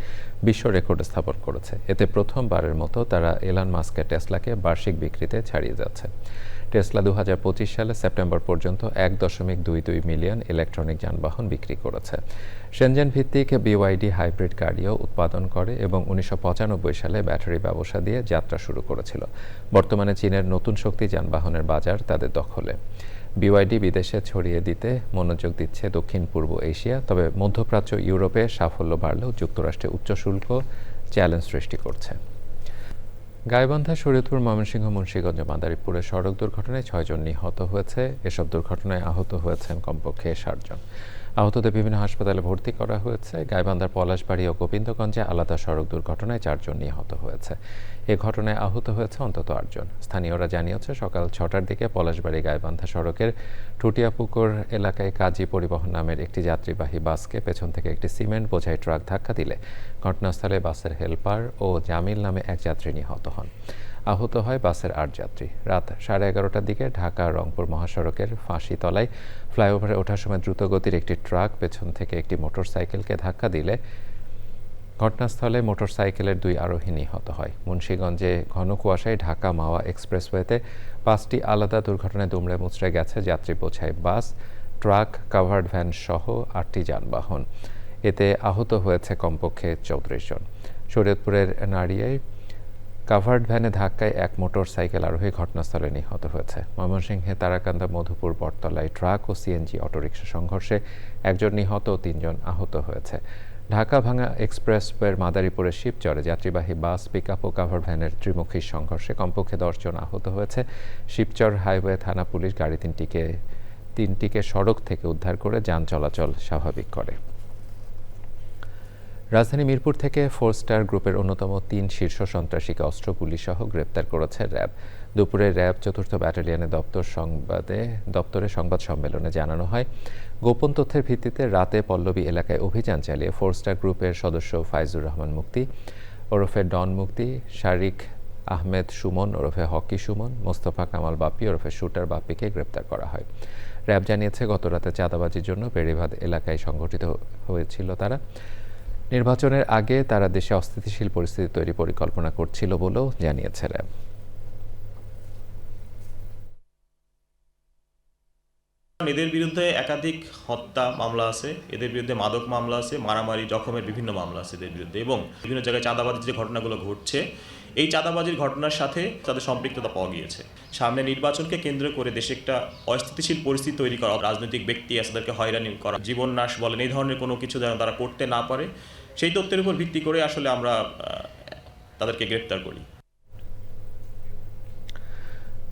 বিশ্ব রেকর্ড স্থাপন করেছে। এতে প্রথমবারের মতো তারা এলন মাস্কের টেসলাকে বার্ষিক বিক্রিতে ছাড়িয়ে যাচ্ছে। টেসলা 2025 সালে সেপ্টেম্বর পর্যন্ত 1.22 মিলিয়ন ইলেকট্রনিক যানবাহন বিক্রি করেছে। শেনজেন ভিত্তিক BYD হাইব্রিড গাড়িও উৎপাদন করে এবং 1995 সালে ব্যাটারি ব্যবসা দিয়ে যাত্রা শুরু করেছিল। বর্তমানে চীনের নতুন শক্তি যানবাহনের বাজার তাদের দখলে। BYD বিদেশে ছড়িয়ে দিতে মনোযোগ দিচ্ছে দক্ষিণ পূর্ব এশিয়া, তবে মধ্যপ্রাচ্য, ইউরোপে সাফল্য বাড়লেও যুক্তরাষ্ট্রে উচ্চ শুল্ক চ্যালেঞ্জ সৃষ্টি করছে। গাইবান্ধা, শরীয়তপুর, ময়মনসিংহ, মুন্সিগঞ্জ, মাদারীপুরে সড়ক দুর্ঘটনায় 6 জন নিহত হয়েছে। এসব দুর্ঘটনায় আহত হয়েছেন কমপক্ষে 60 জন। আহতদের বিভিন্ন হাসপাতালে ভর্তি করা হয়েছে। গাইবান্ধার পলাশবাড়ি ও গোবিন্দগঞ্জে আলাদা সড়ক দুর্ঘটনায় 4 জন নিহত হয়েছে। এ ঘটনায় আহত হয়েছে অন্তত 8 জন। স্থানীয়রা জানিয়েছে, সকাল 6টার দিকে পলাশবাড়ি গাইবান্ধা সড়কের টুটিয়াপুকুর এলাকায় কাজী পরিবহন নামের একটি যাত্রীবাহী বাসকে পেছন থেকে একটি সিমেন্ট বোঝাই ট্রাক ধাক্কা দিলে ঘটনাস্থলে বাসের হেলপার ও জামিল নামে এক যাত্রী নিহত হন। আহত হয় বাসের 8 যাত্রী। রাত 11:30টার দিকে ঢাকা রংপুর মহাসড়কের ফাঁসিতলায় ফ্লাইওভারে ওঠার সময় দ্রুতগতির একটি ট্রাক পেছন থেকে একটি মোটরসাইকেলকে ধাক্কা দিলে ঘটনাস্থলে মোটরসাইকেলের 2 আরোহী নিহত হয়। মুন্সিগঞ্জে ঘন কুয়াশায় ঢাকা মাওয়া এক্সপ্রেসওয়েতে 5টি আলাদা দুর্ঘটনায় দুমড়ে মুচড়ে গেছে যাত্রী বোঝাই বাস, ট্রাক, কাভার্ড ভ্যান সহ 8টি যানবাহন। এতে আহত হয়েছে কমপক্ষে 34 জন। শরীয়তপুরের নাড়িয়ায় কাভার্ড ভ্যানে ধাক্কায় এক মোটর সাইকেল আরোহী ঘটনাস্থলে নিহত হয়েছে। ময়মনসিংহে তারাকান্দা মধুপুর বটতলায় ট্রাক ও সিএনজি অটোরিকশা সংঘর্ষে একজন নিহত ও 3 জন আহত হয়েছে। ঢাকা ভাঙা এক্সপ্রেসওয়ের মাদারীপুরের শিবচরে যাত্রীবাহী বাস, পিকআপ ও কাভার্ড ভ্যানের ত্রিমুখী সংঘর্ষে কমপক্ষে 10 জন আহত হয়েছে। শিবচর হাইওয়ে থানা পুলিশ গাড়ি তিনটিকে সড়ক থেকে উদ্ধার করে যান চলাচল স্বাভাবিক করে। রাজধানী মিরপুর থেকে 4 স্টার গ্রুপের অন্যতম 3 শীর্ষ সন্ত্রাসীকে অস্ত্রগুলিসহ গ্রেপ্তার করেছে র্যাব। দুপুরে র্যাব 4th ব্যাটালিয়নের দপ্তরে সংবাদ সম্মেলনে জানানো হয়, গোপন তথ্যের ভিত্তিতে রাতে পল্লবী এলাকায় অভিযান চালিয়ে 4 স্টার গ্রুপের সদস্য ফাইজুর রহমান মুক্তি ওরফে ডন মুক্তি, শারিক আহমেদ সুমন ওরফে হকি সুমন, মোস্তফা কামাল বাপ্পি ওরফে শুটার বাপ্পিকে গ্রেপ্তার করা হয়। র্যাব জানিয়েছে, গতরাতে চাঁদাবাজির জন্য বেড়িবাঁধ এলাকায় সংগঠিত হয়েছিল তারা। নির্বাচনের আগে তারা দেশে অস্থিতিশীল পরিস্থিতি তৈরি পরিকল্পনা করছিল বলেও জানিয়েছে র্যাব। এদের বিরুদ্ধে একাধিক হত্যা মামলা আছে, এদের বিরুদ্ধে মাদক মামলা আছে, মারামারি জখমের বিভিন্ন মামলা আছে এদের বিরুদ্ধে, এবং বিভিন্ন জায়গায় চাঁদাবাজির যে ঘটনাগুলো ঘটছে, এই চাঁদাবাজির ঘটনার সাথে তাদের সম্পৃক্ততা পাওয়া গিয়েছে। সামনে নির্বাচনকে কেন্দ্র করে দেশে একটা অস্থিতিশীল পরিস্থিতি তৈরি করা, রাজনৈতিক ব্যক্তি আছে তাদেরকে হয়রানি করা, জীবননাশ বলেন, এই ধরনের কোনো কিছু যেন তারা করতে না পারে, সেই তথ্যের উপর ভিত্তি করে আসলে আমরা তাদেরকে গ্রেপ্তার করি।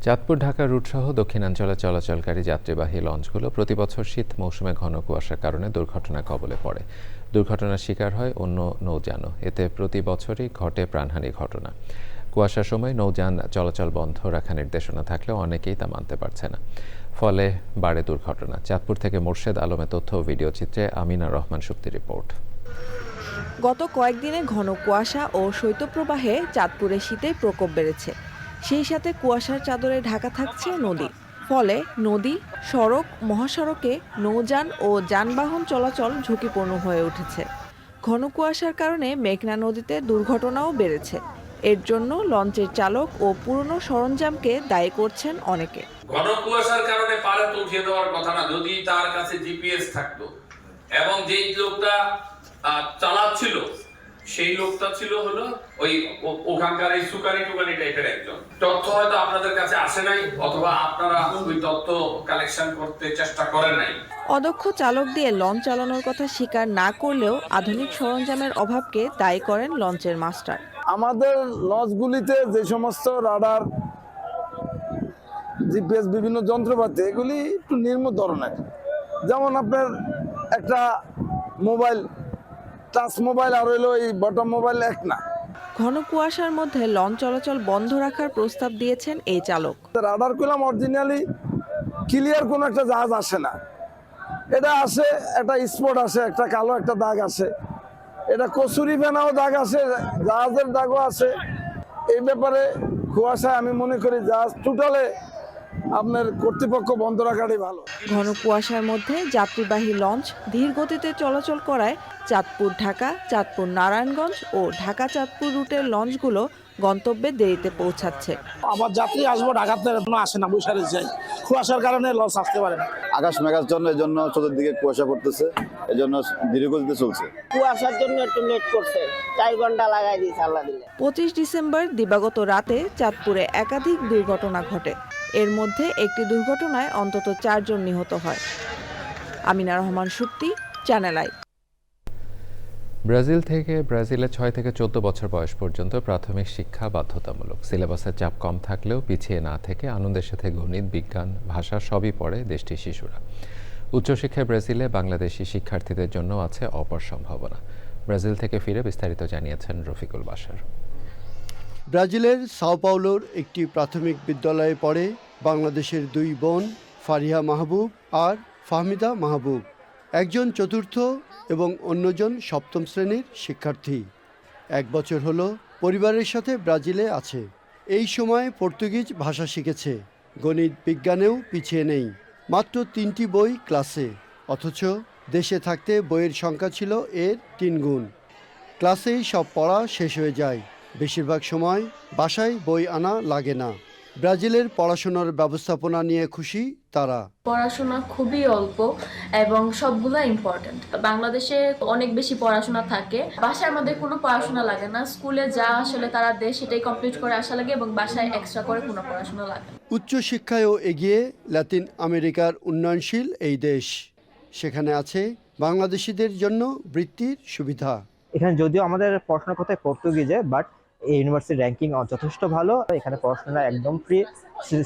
চাঁদপুর ঢাকা রুটসহ দক্ষিণাঞ্চলে চলাচলকারী যাত্রীবাহী লঞ্চগুলো প্রতিবছর শীত মৌসুমে ঘন কুয়াশার কারণে দুর্ঘটনার কবলে পড়ে। দুর্ঘটনার শিকার হয় অন্য নৌযানও। এতে প্রতি বছরই ঘটে প্রাণহানির ঘটনা। কুয়াশার সময় নৌযান চলাচল বন্ধ রাখার নির্দেশনা থাকলেও অনেকেই তা মানতে পারছে না, ফলে বাড়ে দুর্ঘটনা। চাঁদপুর থেকে মোর্শেদ আলমের তথ্য ও ভিডিও চিত্রে আমিনা রহমান সুপ্তি রিপোর্ট। গত কয়েকদিনে ঘন কুয়াশা ও শৈত্যপ্রবাহে চাঁদপুরে শীতের প্রকোপ বেড়েছে। সেই সাথে কুয়াশার চাদরে ঢাকা থাকছে নদী, ফলে নদী, সড়ক, মহাসড়কে নৌযান ও যানবাহন চলাচল ঝুঁকিপূর্ণ হয়ে উঠেছে। ঘন কুয়াশার কারণে মেঘনা নদীতে দুর্ঘটনাও বেড়েছে। এর জন্য লঞ্চের চালক ও পুরনো সরঞ্জামকে দায়ী করছেন অনেকে। ঘন কুয়াশার কারণে পারে তো উঠিয়ে দেওয়ার কথা না, যদি তার কাছে জিপিএস থাকতো এবং যেই লোকটা চালাচ্ছিল সেই লোকটা ছিল হলো ওই ওখানকার এই সুকারি টুকারি টাইপের একজন। তথ্য হয়তো আপনাদের কাছে আসে নাই, অথবা আপনারা ওই তথ্য কালেকশন করতে চেষ্টা করেন নাই। অদক্ষ চালক দিয়ে লঞ্চ চালানোর কথা স্বীকার না করলেও আধুনিক সরঞ্জামের অভাবকে দায়ী করেন লঞ্চের মাস্টার। আমাদের লঞ্চগুলিতে যে সমস্ত রাডার, জিপিএস, বিভিন্ন যন্ত্রপাতি, এগুলি একটু নিম্ন ধরনের। যেমন আপনার একটা মোবাইল, টাচ মোবাইল আর হইলো এই বটম মোবাইল এক না। ঘন কুয়াশার মধ্যে লঞ্চ চলাচল বন্ধ রাখার প্রস্তাব দিয়েছেন এই চালক। রাডার করলাম অরিজিনালি ক্লিয়ার কোনো একটা জাহাজ আসে না, এটা আসে একটা স্পট আসে, একটা কালো একটা দাগ আসে, এটা কচুরি ফেনাও দাগ আসে, জাহাজের দাগও আসে। এই ব্যাপারে কুয়াশায় আমি মনে করি জাহাজ টোটালে আপনার কর্তৃপক্ষ বন্ধ রাখাটাই ভালো। ঘন কুয়াশার মধ্যে যাত্রীবাহী লঞ্চ ধীর গতিতে চলাচল করায় চাঁদপুর ঢাকা, চাঁদপুর নারায়ণগঞ্জ ও ঢাকা চাঁদপুর রুটের লঞ্চগুলো গন্তব্যে দেরিতে পৌঁছাচ্ছে। আমার যাত্রী আসবো ঢাকাতে আসে না, বৈশাখে যাই, কুয়াশার কারণে লঞ্চ আসতে পারে না। আকাশ মেঘাচ্ছন্ন, এই জন্য চতুর্দিকে কুয়াশা পড়তেছে, এই জন্য ধীর গতিতে চলছে। কুয়াশার জন্য একটু লেট করছে, 4 ঘন্টা লাগাই দিয়েছে আল্লাহ দিলে। 25 ডিসেম্বর দিবাগত রাতে চাঁদপুরে একাধিক দুর্ঘটনা ঘটে। এর মধ্যে একটি দুর্ঘটনায় অন্তত 4 জন নিহত হয়। Amina Rahman Supti, channel I. ব্রাজিলে 6 থেকে 14 বছর বয়স পর্যন্ত প্রাথমিক শিক্ষা বাধ্যতামূলক। সিলেবাসের চাপ কম থাকলেও পিছিয়ে না থেকে আনন্দের সাথে গণিত, বিজ্ঞান, ভাষা সবই পড়ে দেশটির শিশুরা। উচ্চশিক্ষায় ব্রাজিলে বাংলাদেশি শিক্ষার্থীদের জন্য আছে অপার সম্ভাবনা। ব্রাজিল থেকে ফিরে বিস্তারিত জানিয়েছেন রফিকুল বাশার। ব্রাজিলের সাও পাওলোর একটি প্রাথমিক বিদ্যালয়ে পড়ে বাংলাদেশের 2 বোন, ফারিহা মাহবুব আর ফাহমিদা মাহবুব। একজন 4র্থ এবং অন্যজন 7ম শ্রেণীর শিক্ষার্থী। 1 বছর হলো পরিবারের সাথে ব্রাজিলে আছে। এই সময় পর্তুগিজ ভাষা শিখেছে। গণিত, বিজ্ঞানেও পিছিয়ে নেই। মাত্র 3টি বই ক্লাসে, অথচ দেশে থাকতে বইয়ের সংখ্যা ছিল এর 3 গুণ। ক্লাসেই সব পড়া শেষ হয়ে যায়। বেশিরভাগ সময় বাসায় বই আনা লাগে না। ব্রাজিলের পড়াশোনার ব্যবস্থাপনা নিয়ে খুশি তারা। পড়াশোনা খুবই অল্প এবং সবগুলা ইম্পর্টেন্ট। বাংলাদেশে অনেক বেশি পড়াশোনা থাকে, বাসায় আমাদের কোনো পড়াশোনা লাগে না, স্কুলে যা আসলে তারা দেয় সেটাই কমপ্লিট করে আসা লাগে এবং বাসায় এক্সট্রা করে কোনো পড়াশোনা লাগে। উচ্চশিক্ষায়ও এগিয়ে লাতিন আমেরিকার উন্নয়নশীল এই দেশ। সেখানে আছে বাংলাদেশিদের জন্য বৃত্তির সুবিধা। এখানে যদিও আমাদের পড়াশোনার কথায় পর্তুগিজে, বাট এই ইউনিভার্সিটির র্যাঙ্কিং যথেষ্ট ভালো। এখানে পড়াশোনা একদম ফ্রি,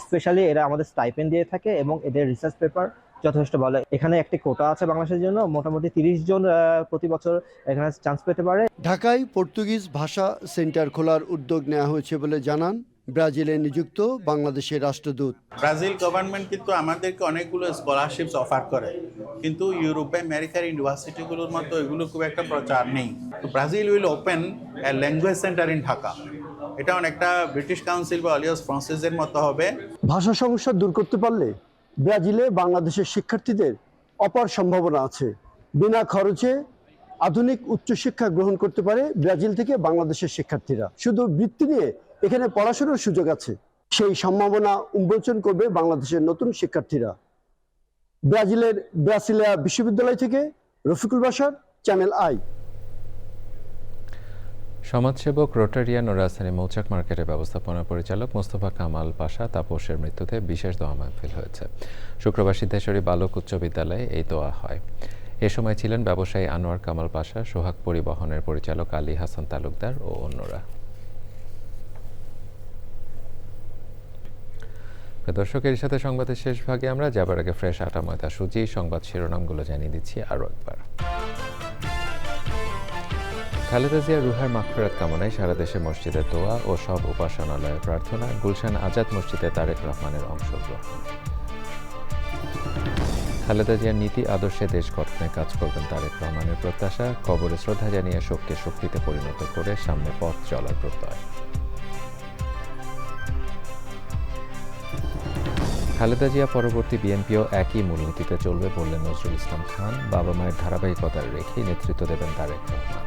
স্পেশালি এরা আমাদের স্টাইপেন্ড দিয়ে থাকে এবং এদের রিসার্চ পেপার যথেষ্ট ভালো। এখানে একটি কোটা আছে বাংলাদেশের জন্য, মোটামুটি 30 জন প্রতি বছর এখানে চান্স পেতে পারে। ঢাকায় পর্তুগিজ ভাষা সেন্টার খোলার উদ্যোগ নেওয়া হয়েছে বলে জানান ব্রাজিলে নিযুক্ত বাংলাদেশের রাষ্ট্রদূত। ব্রাজিল গভর্নমেন্ট কিন্তু আমাদেরকে অনেকগুলো স্কলারশিপস অফার করে, কিন্তু ইউরোপে আমেরিকার ইউনিভার্সিটিগুলোর মতো এগুলো খুব একটা প্রচার নেই। তো Brazil will open A language centre in Dhaka. এটা অনেকটা ব্রিটিশ কাউন্সিল বা অলিয়াস ফ্রান্সিসের মতো হবে। ভাষা সমস্যা দূর করতে পারলে ব্রাজিলে বাংলাদেশের শিক্ষার্থীদের অপার সম্ভাবনা আছে। বিনা খরচে আধুনিক উচ্চশিক্ষা গ্রহণ করতে পারে ব্রাজিল থেকে বাংলাদেশের শিক্ষার্থীরা। শুধু বৃত্তি নিয়ে এখানে পড়াশোনার সুযোগ আছে, সেই সম্ভাবনা উন্মোচন করবে বাংলাদেশের নতুন শিক্ষার্থীরা। ব্রাজিলের ব্রাসিলিয়া বিশ্ববিদ্যালয় থেকে রফিকুল বাশার, চ্যানেল আই। সমাজসেবক, রোটারিয়ান ও রাজধানী মৌচাক মার্কেটের ব্যবস্থাপনা পরিচালক মোস্তফা কামাল পাশা তাপসের মৃত্যুতে বিশেষ দোয়া মাহফিল হয়েছে। শুক্রবার সিদ্ধেশ্বরী বালক উচ্চ বিদ্যালয়ে এই দোয়া হয়। এ সময় ছিলেন ব্যবসায়ী আনোয়ার কামাল পাশা, সোহাগ পরিবহনের পরিচালক আলী হাসান তালুকদার ও অন্যরা। দর্শক, এর সাথে সংবাদের শেষ ভাগে আমরা যাবার আগে ফ্রেশ আটা ময়দা সুজি সংবাদ শিরোনামগুলো জানিয়ে দিচ্ছি আরও একবার। খালেদা জিয়া রুহের মাগফিরাত কামনায় সারা দেশে মসজিদে দোয়া ও সব উপাসনালয়ে প্রার্থনা। গুলশান আজাদ মসজিদে তারেক রহমানের অংশগ্রহণ। খালেদা জিয়ার নীতি আদর্শে দেশ গঠনে কাজ করবেন তারেক রহমানের প্রত্যাশা। কবরে শ্রদ্ধা জানিয়ে শোককে শক্তিতে পরিণত করে সামনে পথ চলার প্রত্যয়। খালেদা জিয়া পরবর্তী বিএনপিও একই মূলনীতিতে চলবে বললেন নজরুল ইসলাম খান। বাবা মায়ের ধারাবাহিকতা রেখে নেতৃত্ব দেবেন তারেক রহমান।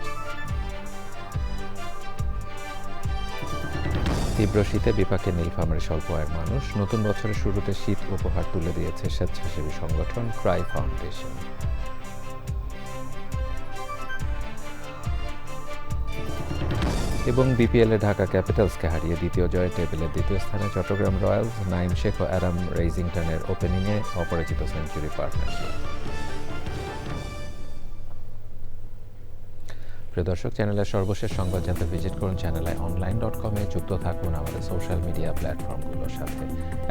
তীব্র শীতে বিপাকে নীলফামারী স্বল্প আয়ের মানুষ। নতুন বছরের শুরুতে শীত উপহার তুলে দিয়েছে স্বেচ্ছাসেবী সংগঠন ক্রাই ফাউন্ডেশন। এবং বিপিএলে ঢাকা ক্যাপিটালসকে হারিয়ে দ্বিতীয় জয়ে টেবিলের দ্বিতীয় স্থানে চট্টগ্রাম রয়্যালস। নাইম শেখ ও অ্যাডাম রেইজিংটনের ওপেনিংয়ে অপরাজিত সেঞ্চুরি পার্টনারশিপ। প্রিয় দর্শক, চ্যানেলের সর্বশেষ সংবাদ জানতে ভিজিট করুন channelionline.com-এ। যুক্ত থাকুন আমাদের সোশ্যাল মিডিয়া প্ল্যাটফর্মগুলোর সাথে।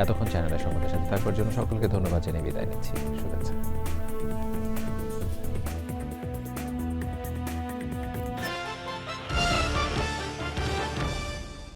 এতক্ষণ চ্যানেলের সংবাদের সাথে থাকার জন্য সকলকে ধন্যবাদ জানিয়ে বিদায় নিচ্ছি। শুভেচ্ছা।